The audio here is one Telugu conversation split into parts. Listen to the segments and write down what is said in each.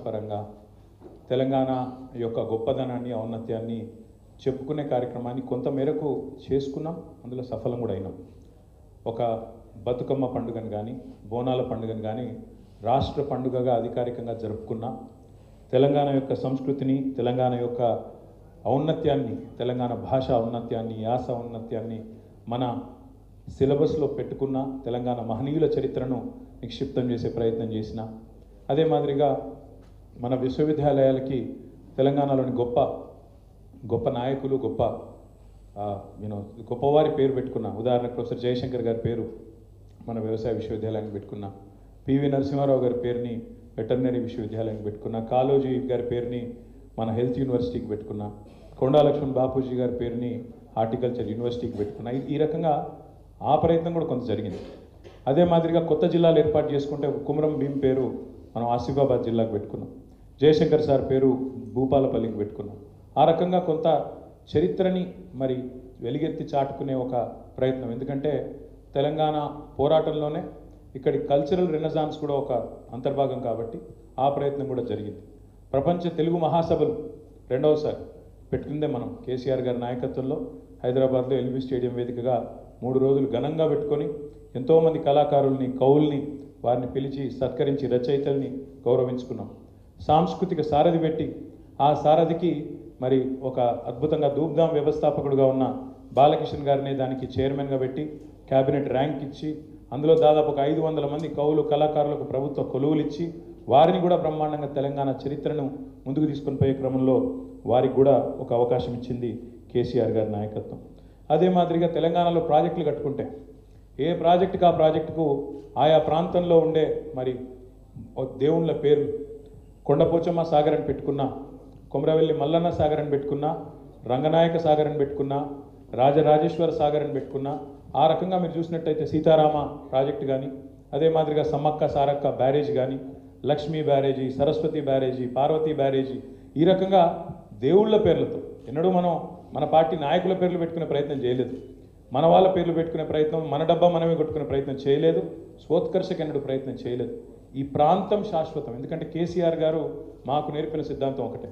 పరంగా తెలంగాణ యొక్క గొప్పదనాన్ని ఔన్నత్యాన్ని చెప్పుకునే కార్యక్రమాన్ని కొంత మేరకు చేసుకున్నాం, అందులో సఫలం కూడా అయినాం. ఒక బతుకమ్మ పండుగను కానీ బోనాల పండుగను కానీ రాష్ట్ర పండుగగా అధికారికంగా జరుపుకున్నాం. తెలంగాణ యొక్క సంస్కృతిని, తెలంగాణ యొక్క ఔన్నత్యాన్ని, తెలంగాణ భాష ఔన్నత్యాన్ని, యాస ఔన్నత్యాన్ని మన సిలబస్లో పెట్టుకున్న తెలంగాణ మహనీయుల చరిత్రను నిక్షిప్తం చేసే ప్రయత్నం చేసిన. అదే మాదిరిగా మన విశ్వవిద్యాలయాలకి తెలంగాణలోని గొప్ప గొప్ప నాయకులు, గొప్పవారి పేరు పెట్టుకున్న. ఉదాహరణకు ప్రొఫెసర్ జయశంకర్ గారి పేరు మన వ్యవసాయ విశ్వవిద్యాలయానికి పెట్టుకున్న, పివి నరసింహారావు గారి పేరుని వెటర్నరీ విశ్వవిద్యాలయానికి పెట్టుకున్న, కాళోజీ గారి పేరుని మన హెల్త్ యూనివర్సిటీకి పెట్టుకున్న, కొండా లక్ష్మణ్ బాపూజీ గారి పేరుని హార్టికల్చర్ యూనివర్సిటీకి పెట్టుకున్న. ఈ రకంగా ఆ ప్రయత్నం కూడా కొంత జరిగింది. అదే మాదిరిగా కొత్త జిల్లాలు ఏర్పాటు చేసుకుంటే కుమరం భీం పేరు మనం ఆసిఫాబాద్ జిల్లాకు పెట్టుకున్నాం, జయశంకర్ సార్ పేరు భూపాలపల్లికి పెట్టుకున్నాం. ఆ రకంగా కొంత చరిత్రని మరి వెలుగెత్తి చాటుకునే ఒక ప్రయత్నం. ఎందుకంటే తెలంగాణ పోరాటంలోనే ఇక్కడి కల్చరల్ రెనెసాన్స్ కూడా ఒక అంతర్భాగం కాబట్టి ఆ ప్రయత్నం కూడా జరిగింది. ప్రపంచ తెలుగు మహాసభలు రెండవసారి పెట్టుకుందే మనం కేసీఆర్ గారి నాయకత్వంలో హైదరాబాద్లో ఎల్బీ స్టేడియం వేదికగా 3 రోజులు ఘనంగా పెట్టుకొని ఎంతోమంది కళాకారుల్ని, కవుల్ని వారిని పిలిచి సత్కరించి రచయితల్ని గౌరవించుకున్నాం. సాంస్కృతిక సారథి పెట్టి ఆ సారథికి మరి ఒక అద్భుతంగా ధూప్ధాం వ్యవస్థాపకుడుగా ఉన్న బాలకిషన్ గారిని దానికి చైర్మన్గా పెట్టి క్యాబినెట్ ర్యాంక్ ఇచ్చి అందులో దాదాపు ఒక 500 మంది కవులు, కళాకారులకు ప్రభుత్వ కొలువులు ఇచ్చి వారిని కూడా బ్రహ్మాండంగా తెలంగాణ చరిత్రను ముందుకు తీసుకొని పోయే క్రమంలో వారికి కూడా ఒక అవకాశం ఇచ్చింది కేసీఆర్ గారి నాయకత్వం. అదే మాదిరిగా తెలంగాణలో ప్రాజెక్టులు కట్టుకుంటే ఏ ప్రాజెక్టుకు ఆ ప్రాజెక్టుకు ఆయా ప్రాంతంలో ఉండే మరి దేవుళ్ళ పేరు, కొండపోచమ్మ సాగర్ అని పెట్టుకున్నా, కొమరవెల్లి మల్లన్న సాగర్ అని పెట్టుకున్నా, రంగనాయక సాగర్ అని పెట్టుకున్నా, రాజరాజేశ్వర సాగర్ అని పెట్టుకున్నా. ఆ రకంగా మీరు చూసినట్టయితే సీతారామ ప్రాజెక్టు కానీ, అదే మాదిరిగా సమ్మక్క సారక్క బ్యారేజ్ కానీ, లక్ష్మీ బ్యారేజీ, సరస్వతి బ్యారేజీ, పార్వతీ బ్యారేజీ, ఈ రకంగా దేవుళ్ళ పేర్లతో ఎన్నడూ మనం మన పార్టీ నాయకుల పేర్లు పెట్టుకునే ప్రయత్నం చేయలేదు. మన వాళ్ళ పేర్లు పెట్టుకునే ప్రయత్నం, మన డబ్బా మనమే కొట్టుకునే ప్రయత్నం చేయలేదు. స్వోత్కర్షకు ఎన్నడూ ప్రయత్నం చేయలేదు. ఈ ప్రాంతం శాశ్వతం. ఎందుకంటే కేసీఆర్ గారు మాకు నేర్పిన సిద్ధాంతం ఒకటే,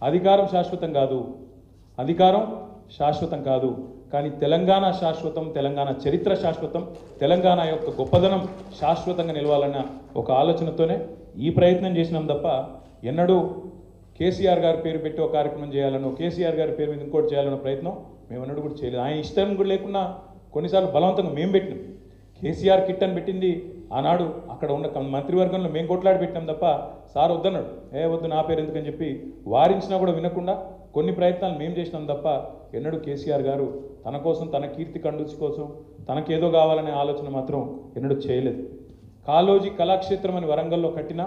అధికారం శాశ్వతం కాదు, అధికారం శాశ్వతం కాదు, కానీ తెలంగాణ శాశ్వతం, తెలంగాణ చరిత్ర శాశ్వతం, తెలంగాణ యొక్క గొప్పదనం శాశ్వతంగా నిలవాలన్న ఒక ఆలోచనతోనే ఈ ప్రయత్నం చేసినాం తప్ప ఎన్నడూ కేసీఆర్ గారి పేరు పెట్టి ఒక కార్యక్రమం చేయాలనో, కేసీఆర్ గారి పేరు మీద ఇంకోటి చేయాలన్న ప్రయత్నం మేము ఎన్నడూ కూడా చేయలేదు. ఆయన ఇష్టం కూడా లేకున్నా కొన్నిసార్లు బలవంతంగా మేము పెట్టినాం. కేసీఆర్ కిట్ అని పెట్టింది ఆనాడు అక్కడ ఉన్న మంత్రివర్గంలో మేము కొట్లాడి పెట్టినాం తప్ప సార్ వద్దన్నాడు. వద్దు నా పేరు ఎందుకని చెప్పి వారించినా కూడా వినకుండా కొన్ని ప్రయత్నాలు మేము చేసినాం తప్ప ఎన్నడూ కేసీఆర్ గారు తన కోసం, తన కీర్తి కండుచి కోసం, తనకేదో కావాలనే ఆలోచన మాత్రం ఎన్నడూ చేయలేదు. కాళోజీ కళాక్షేత్రం అని వరంగల్లో కట్టినా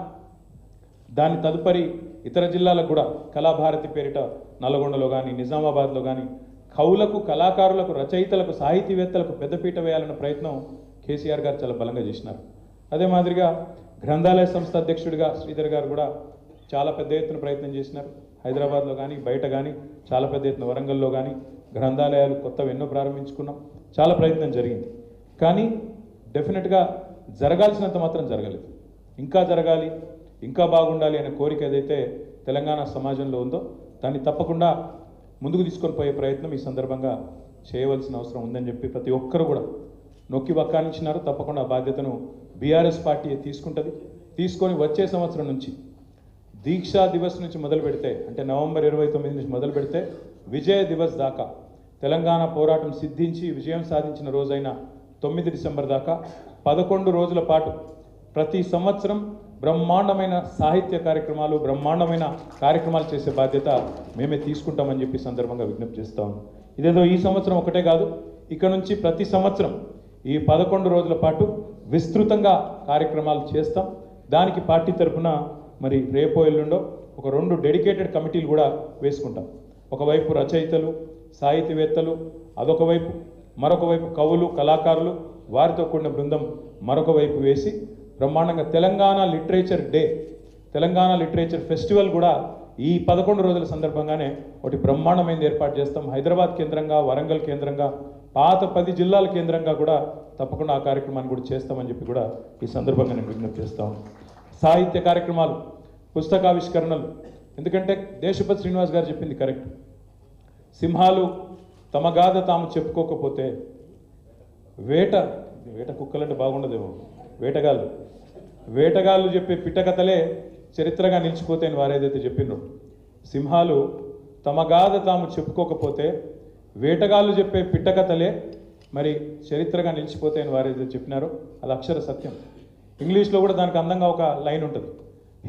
దాని తదుపరి ఇతర జిల్లాలకు కూడా కళాభారతి పేరిట నల్గొండలో కానీ, నిజామాబాద్లో కానీ కవులకు, కళాకారులకు, రచయితలకు, సాహితీవేత్తలకు పెద్దపీట వేయాలన్న ప్రయత్నం కేసీఆర్ గారు చాలా బలంగా చేసినారు. అదే మాదిరిగా గ్రంథాలయ సంస్థ అధ్యక్షుడిగా శ్రీధర్ గారు కూడా చాలా పెద్ద ఎత్తున ప్రయత్నం చేసినారు. హైదరాబాద్లో కానీ, బయట కానీ, చాలా పెద్ద ఎత్తున వరంగల్లో కానీ గ్రంథాలయాలు కొత్తవి ఎన్నో ప్రారంభించుకున్నాం. చాలా ప్రయత్నం జరిగింది. కానీ డెఫినెట్గా జరగాల్సినంత మాత్రం జరగలేదు. ఇంకా జరగాలి, ఇంకా బాగుండాలి అనే కోరిక ఏదైతే తెలంగాణ సమాజంలో ఉందో దాన్ని తప్పకుండా ముందుకు తీసుకొని పోయే ప్రయత్నం ఈ సందర్భంగా చేయవలసిన అవసరం ఉందని చెప్పి ప్రతి ఒక్కరు కూడా నొక్కి వక్కానించినారు. తప్పకుండా ఆ బాధ్యతను బీఆర్ఎస్ పార్టీ తీసుకుంటుంది. తీసుకొని వచ్చే సంవత్సరం నుంచి దీక్షా దివస్ నుంచి మొదలు పెడితే, అంటే నవంబర్ 29 నుంచి మొదలు పెడితే విజయ దివస్ దాకా, తెలంగాణ పోరాటం సిద్ధించి విజయం సాధించిన రోజైన 9 డిసెంబర్ దాకా 11 రోజుల పాటు ప్రతి సంవత్సరం బ్రహ్మాండమైన సాహిత్య కార్యక్రమాలు, బ్రహ్మాండమైన కార్యక్రమాలు చేసే బాధ్యత మేమే తీసుకుంటామని చెప్పి సందర్భంగా విజ్ఞప్తి చేస్తా ఉన్నాం. ఇదేదో ఈ సంవత్సరం ఒకటే కాదు, ఇక నుంచి ప్రతి సంవత్సరం ఈ 11 రోజుల పాటు విస్తృతంగా కార్యక్రమాలు చేస్తాం. దానికి పార్టీ తరఫున మరి రేపో ఎల్లుండో ఒక 2 డెడికేటెడ్ కమిటీలు కూడా వేసుకుంటాం. ఒకవైపు రచయితలు, సాహితీవేత్తలు, అదొక వైపు, మరొక వైపు కవులు, కళాకారులు, వారితో కూడిన బృందం మరొక వైపు వేసి బ్రహ్మాండంగా Telangana literature day, Telangana literature festival కూడా ఈ 11 రోజుల సందర్భంగానే ఒకటి బ్రహ్మాండమైనది ఏర్పాటు చేస్తాం. హైదరాబాద్ కేంద్రంగా, వరంగల్ కేంద్రంగా, పాత 10 జిల్లాల కేంద్రంగా కూడా తప్పకుండా ఆ కార్యక్రమాన్ని కూడా చేస్తామని చెప్పి కూడా ఈ సందర్భంగా నేను విజ్ఞప్తి చేస్తాను. సాహిత్య కార్యక్రమాలు పుస్తకావిష్కరణలు. ఎందుకంటే దేశపతి శ్రీనివాస్ గారు చెప్పింది కరెక్ట్. సింహాలు తమ గాథ తాము చెప్పుకోకపోతే వేట కుక్కలంటే బాగుండదేమో, వేటగాళ్ళు చెప్పే పిట్టకథలే చరిత్రగా నిలిచిపోతాయని వారు ఏదైతే చెప్పినారో, సింహాలు తమ గాథ తాము చెప్పుకోకపోతే వేటగాళ్ళు చెప్పే పిట్టకథలే మరి చరిత్రగా నిలిచిపోతాయని వారు ఏదైతే చెప్పినారో అది అక్షర సత్యం. ఇంగ్లీష్లో కూడా దానికి అందంగా ఒక లైన్ ఉంటుంది,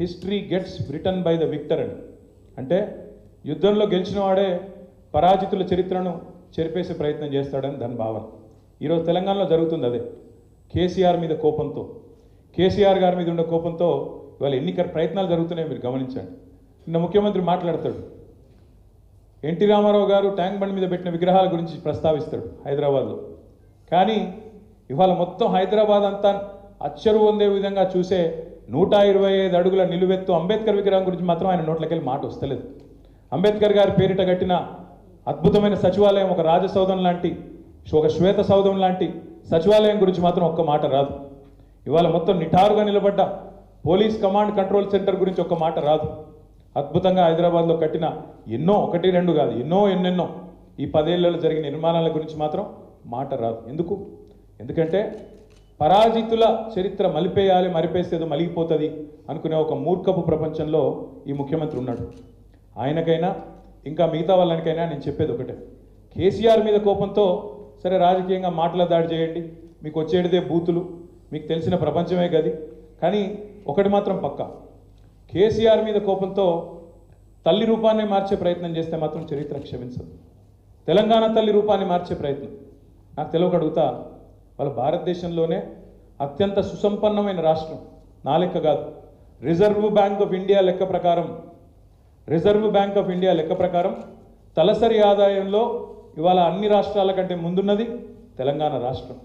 history gets written by the victor అని. అంటే యుద్ధంలో గెలిచిన వాడే పరాజితుల చరిత్రను చెరిపేసే ప్రయత్నం చేస్తాడని దాని భావన. ఈరోజు తెలంగాణలో జరుగుతుంది అదే. కేసీఆర్ మీద కోపంతో, కేసీఆర్ గారి మీద ఉండే కోపంతో ఇవాళ ఎన్నికల ప్రయత్నాలు జరుగుతున్నాయి, మీరు గమనించండి. నిన్న ముఖ్యమంత్రి మాట్లాడతాడు, ఎన్టీ రామారావు గారు ట్యాంక్ బండ్ మీద పెట్టిన విగ్రహాల గురించి ప్రస్తావిస్తాడు హైదరాబాద్లో. కానీ ఇవాళ మొత్తం హైదరాబాద్ అంతా అచ్చరు పొందే విధంగా చూసే 125 అడుగుల నిలువెత్తు అంబేద్కర్ విగ్రహం గురించి మాత్రం ఆయన నోట్లకెళ్ళి మాట వస్తలేదు. అంబేద్కర్ గారి పేరిట కట్టిన అద్భుతమైన సచివాలయం, ఒక రాజసౌధం లాంటి, ఒక శ్వేత సౌధం లాంటి సచివాలయం గురించి మాత్రం ఒక్క మాట రాదు. ఇవాళ మొత్తం నిఠారుగా నిలబడ్డ పోలీస్ కమాండ్ కంట్రోల్ సెంటర్ గురించి ఒక్క మాట రాదు. అద్భుతంగా హైదరాబాద్లో కట్టిన ఎన్నో, 1, 2 కాదు, ఎన్నెన్నో ఈ 10 ఏళ్లలో జరిగిన నిర్మాణాల గురించి మాత్రం మాట రాదు. ఎందుకంటే పరాజితుల చరిత్ర మలిపేయాలి, మరిపేసేదో మలిగిపోతుంది అనుకునే ఒక మూర్ఖపు ప్రపంచంలో ఈ ముఖ్యమంత్రి ఉన్నాడు. ఆయనకైనా ఇంకా మిగతా వాళ్ళనికైనా నేను చెప్పేది ఒకటే, కేసీఆర్ మీద కోపంతో సరే రాజకీయంగా మాటల దాడి చేయండి, మీకు వచ్చేటిదే బూతులు, మీకు తెలిసిన ప్రపంచమే గది. కానీ ఒకటి మాత్రం పక్కా, కేసీఆర్ మీద కోపంతో తల్లి రూపాన్ని మార్చే ప్రయత్నం చేస్తే మాత్రం చరిత్ర క్షమించదు. తెలంగాణ తల్లి రూపాన్ని మార్చే ప్రయత్నం, నాకు తెలియక అడుగుతా, వాళ్ళ భారతదేశంలోనే అత్యంత సుసంపన్నమైన రాష్ట్రం, నా లెక్క కాదు, రిజర్వ్ బ్యాంక్ ఆఫ్ ఇండియా లెక్క ప్రకారం తలసరి ఆదాయంలో ఇవాళ అన్ని రాష్ట్రాల కంటే ముందున్నది తెలంగాణ రాష్ట్రం.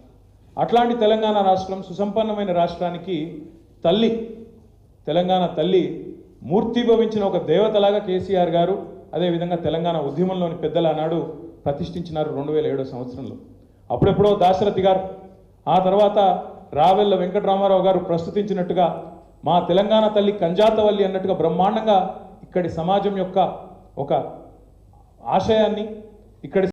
అట్లాంటి తెలంగాణ రాష్ట్రం, సుసంపన్నమైన రాష్ట్రానికి తెలంగాణ తల్లి మూర్తిభవించిన ఒక దేవతలాగా కేసీఆర్ గారు, అదేవిధంగా తెలంగాణ ఉద్యమంలోని పెద్దలు ఆనాడు ప్రతిష్ఠించినారు 2007 సంవత్సరంలో. అప్పుడెప్పుడో దాశరథి గారు, ఆ తర్వాత రావెల్ల వెంకటరామారావు గారు ప్రస్తుతించినట్టుగా మా తెలంగాణ తల్లి కంజాతవల్లి అన్నట్టుగా బ్రహ్మాండంగా ఇక్కడి సమాజం యొక్క ఒక ఆశయాన్ని, ఇక్కడి